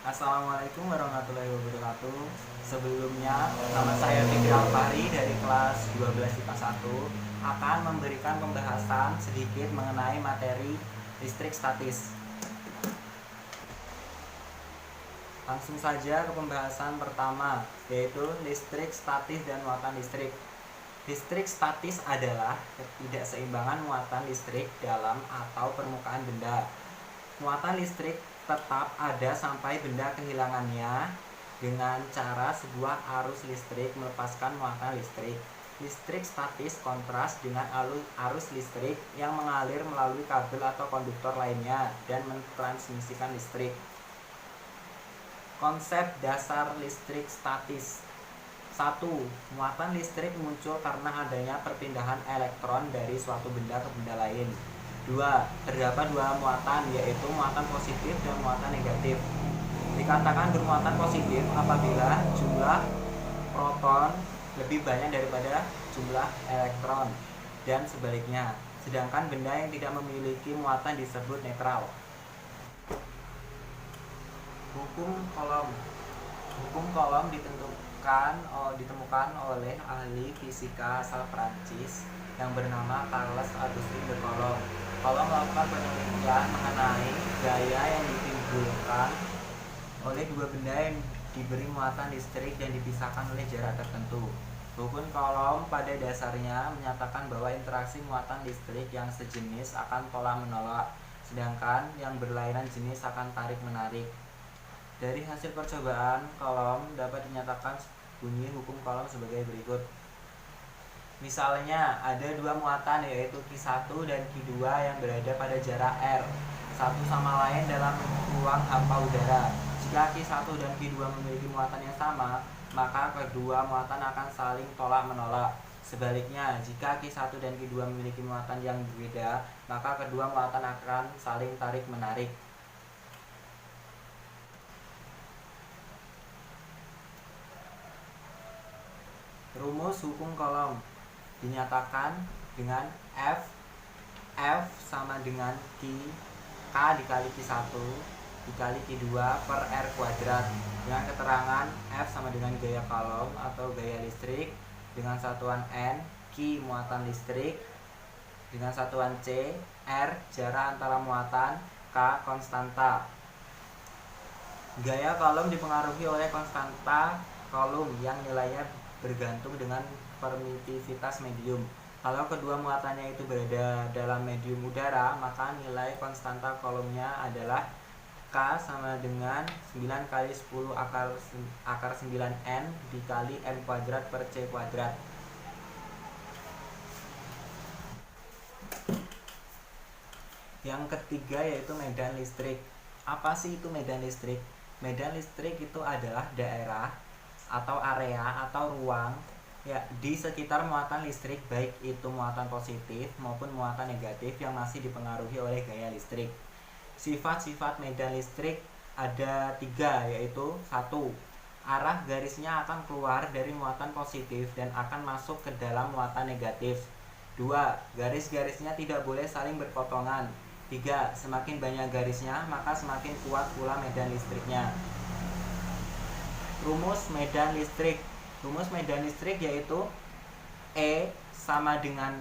Assalamualaikum warahmatullahi wabarakatuh. Sebelumnya, nama saya Fikri Alfari dari kelas 12 IPA 1 akan memberikan pembahasan sedikit mengenai materi listrik statis. Langsung saja ke pembahasan pertama, yaitu listrik statis dan muatan listrik. Listrik statis adalah ketidakseimbangan muatan listrik dalam atau permukaan benda. Muatan listrik tetap ada sampai benda kehilangannya dengan cara sebuah arus listrik melepaskan muatan listrik. Listrik statis kontras dengan arus listrik yang mengalir melalui kabel atau konduktor lainnya dan mentransmisikan listrik. Konsep dasar listrik statis. 1. Muatan listrik muncul karena adanya perpindahan elektron dari suatu benda ke benda lain. 2. Terdapat dua muatan, yaitu muatan positif dan muatan negatif. Dikatakan bermuatan positif apabila jumlah proton lebih banyak daripada jumlah elektron dan sebaliknya. Sedangkan benda yang tidak memiliki muatan disebut netral. Hukum Coulomb. Hukum Coulomb ditemukan oleh ahli fisika asal Prancis yang bernama Charles Augustin de Coulomb. Coulomb melakukan penelitian mengenai gaya yang ditimbulkan oleh dua benda yang diberi muatan listrik dan dipisahkan oleh jarak tertentu. Hukum Coulomb pada dasarnya menyatakan bahwa interaksi muatan listrik yang sejenis akan tolak menolak, sedangkan yang berlainan jenis akan tarik menarik. Dari hasil percobaan Coulomb dapat dinyatakan bunyi hukum Coulomb sebagai berikut. Misalnya ada dua muatan, yaitu Q1 dan Q2 yang berada pada jarak R satu sama lain dalam ruang hampa udara. Jika Q1 dan Q2 memiliki muatan yang sama, maka kedua muatan akan saling tolak menolak. Sebaliknya, jika Q1 dan Q2 memiliki muatan yang berbeda, maka kedua muatan akan saling tarik menarik. Rumus hukum Coulomb dinyatakan dengan F sama dengan K dikali Q1 dikali Q2 per R kuadrat, dengan keterangan F sama dengan gaya Coulomb atau gaya listrik, dengan satuan N Q muatan listrik, dengan satuan C R jarak antara muatan, K konstanta. Gaya Coulomb dipengaruhi oleh konstanta Coulomb yang nilainya bergantung dengan permitivitas medium. Kalau kedua muatannya itu berada dalam medium udara, maka nilai konstanta Coulombnya adalah K sama dengan 9 kali 10 akar 9N dikali N kuadrat per C kuadrat. Yang ketiga yaitu medan listrik. Apa sih itu medan listrik? Medan listrik itu adalah daerah atau area atau ruang ya di sekitar muatan listrik, baik itu muatan positif maupun muatan negatif yang masih dipengaruhi oleh gaya listrik. Sifat-sifat medan listrik ada 3, yaitu 1. Arah garisnya akan keluar dari muatan positif dan akan masuk ke dalam muatan negatif. 2. Garis-garisnya tidak boleh saling berpotongan. 3. Semakin banyak garisnya, maka semakin kuat pula medan listriknya. Rumus medan listrik. Rumus medan listrik yaitu E sama dengan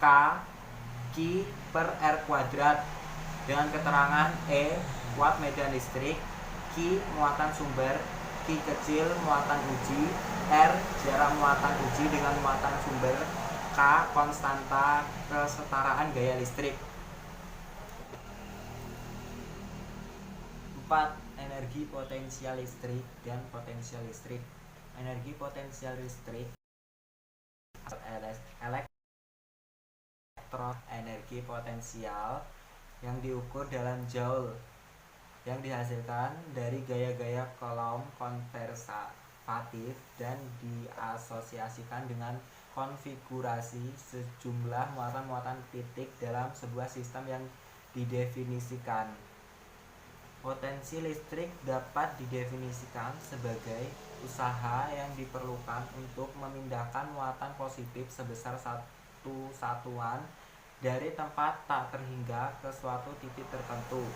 K Q per R kuadrat, dengan keterangan E kuat medan listrik, Q muatan sumber, Q kecil muatan uji, R jarak muatan uji dengan muatan sumber, K konstanta kesetaraan gaya listrik. 4. Energi potensial listrik dan potensial listrik. Energi potensial listrik energi potensial yang diukur dalam joule yang dihasilkan dari gaya-gaya Coulomb konservatif dan diasosiasikan dengan konfigurasi sejumlah muatan-muatan titik dalam sebuah sistem yang didefinisikan. Potensi listrik dapat didefinisikan sebagai usaha yang diperlukan untuk memindahkan muatan positif sebesar satu satuan dari tempat tak terhingga ke suatu titik tertentu.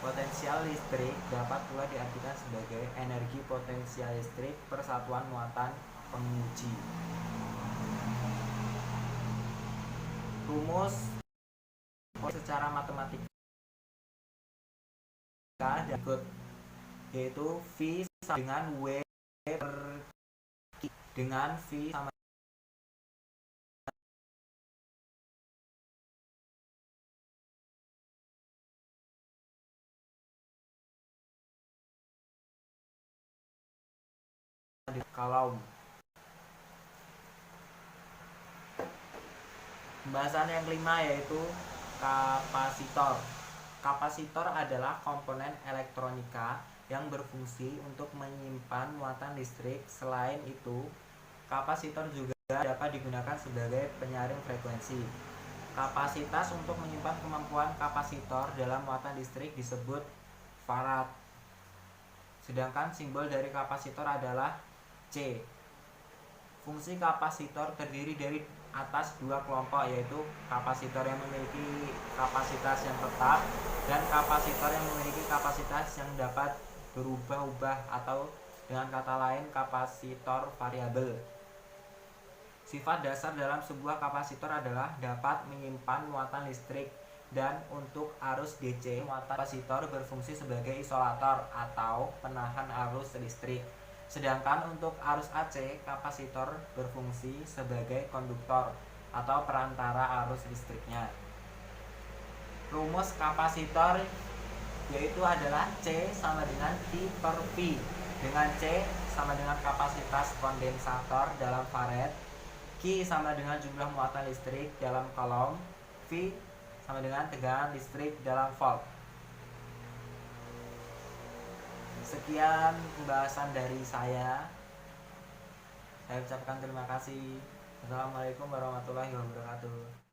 Potensial listrik dapat pula diartikan sebagai energi potensial listrik per satuan muatan penguji. Rumus secara matematika berikut, yaitu V sama dengan W per Q, dengan V sama Coulomb. Pembahasan yang kelima yaitu kapasitor. Kapasitor adalah komponen elektronika yang berfungsi untuk menyimpan muatan listrik. Selain itu, kapasitor juga dapat digunakan sebagai penyaring frekuensi. Kapasitas untuk menyimpan kemampuan kapasitor dalam muatan listrik disebut farad. Sedangkan simbol dari kapasitor adalah C. Fungsi kapasitor terdiri dari atas dua kelompok, yaitu kapasitor yang memiliki kapasitas yang tetap dan kapasitor yang memiliki kapasitas yang dapat berubah-ubah, atau dengan kata lain kapasitor variabel. Sifat dasar dalam sebuah kapasitor adalah dapat menyimpan muatan listrik, dan untuk arus DC, muatan kapasitor berfungsi sebagai isolator atau penahan arus listrik. Sedangkan untuk arus AC, kapasitor berfungsi sebagai konduktor atau perantara arus listriknya. Rumus kapasitor yaitu adalah C sama dengan I per V, dengan C sama dengan kapasitas kondensator dalam farad, Q sama dengan jumlah muatan listrik dalam Coulomb, V sama dengan tegangan listrik dalam volt. Sekian pembahasan dari saya. Saya ucapkan terima kasih. Assalamualaikum warahmatullahi wabarakatuh.